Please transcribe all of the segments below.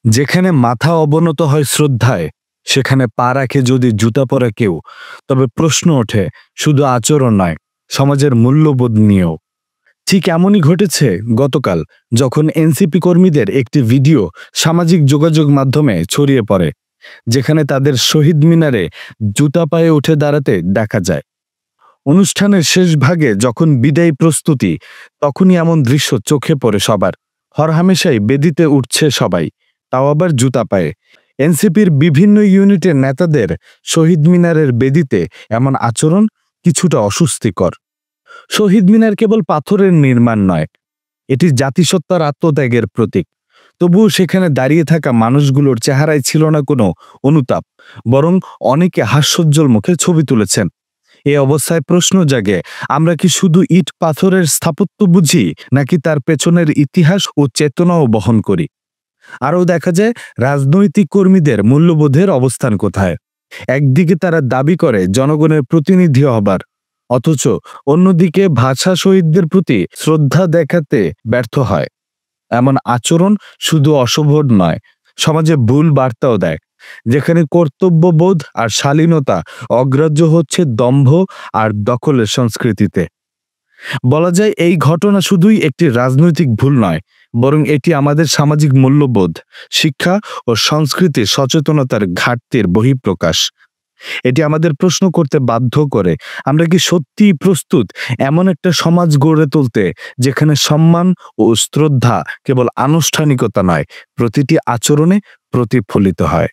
যেখানে মাথা অবনত হয় শ্রদ্ধায়, সেখানে পা রাখে যদি জুতা পরা কেউ, তবে প্রশ্ন ওঠে শুধু আচরণ নয়, সমাজের মূল্যবোধ নিয়েও। ঠিক এমনই ঘটেছে গতকাল, যখন এনসিপি কর্মীদের একটি ভিডিও সামাজিক যোগাযোগ মাধ্যমে ছড়িয়ে পড়ে, যেখানে তাদের শহীদ মিনারে জুতা পায়ে উঠে দাঁড়াতে দেখা যায়। অনুষ্ঠানের শেষ ভাগে যখন বিদায়ী প্রস্তুতি, তখনই এমন দৃশ্য চোখে পড়ে সবার। হরহামেশাই বেদিতে উঠছে সবাই, তাও আবার জুতা পায়ে। এনসিপির বিভিন্ন ইউনিটের নেতাদের শহীদ মিনারের বেদিতে এমন আচরণ কিছুটা অস্বস্তিকর। শহীদ মিনার কেবল পাথরের নির্মাণ নয়, এটি জাতিসত্তার আত্মত্যাগের প্রতীক। তবুও সেখানে দাঁড়িয়ে থাকা মানুষগুলোর চেহারায় ছিল না কোনো অনুতাপ, বরং অনেকে হাস্যোজ্জ্বল মুখে ছবি তুলেছেন। এই অবস্থায় প্রশ্ন জাগে, আমরা কি শুধু ইট পাথরের স্থাপত্য বুঝি, নাকি তার পেছনের ইতিহাস ও চেতনাও বহন করি? আরও দেখা যায় রাজনৈতিক কর্মীদের মূল্যবোধের অবস্থান কোথায়। একদিকে তারা দাবি করে জনগণের প্রতিনিধি হবার, অথচ অন্যদিকে ভাষা শহীদদের প্রতি শ্রদ্ধা দেখাতে ব্যর্থ হয়। এমন আচরণ শুধু অশোভন নয়, সমাজে ভুল বার্তাও দেয়। যেখানে কর্তব্যবোধ আর শালীনতা অগ্রাহ্য হচ্ছে দম্ভ আর দখলের সংস্কৃতিতে। বলা যায় এই ঘটনা শুধুই একটি রাজনৈতিক ভুল নয়, বরং এটি আমাদের সামাজিক মূল্যবোধ, শিক্ষা ও সংস্কৃতির সচেতনতার ঘাটতির বহিঃপ্রকাশ। এটি আমাদের প্রশ্ন করতে বাধ্য করে, আমরা কি সত্যিই প্রস্তুত এমন একটা সমাজ গড়ে তুলতে, যেখানে সম্মান ও শ্রদ্ধা কেবল আনুষ্ঠানিকতা নয়, প্রতিটি আচরণে প্রতিফলিত হয়।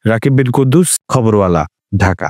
রাকিব বিন কুদ্দুস, খবরওয়ালা, ঢাকা।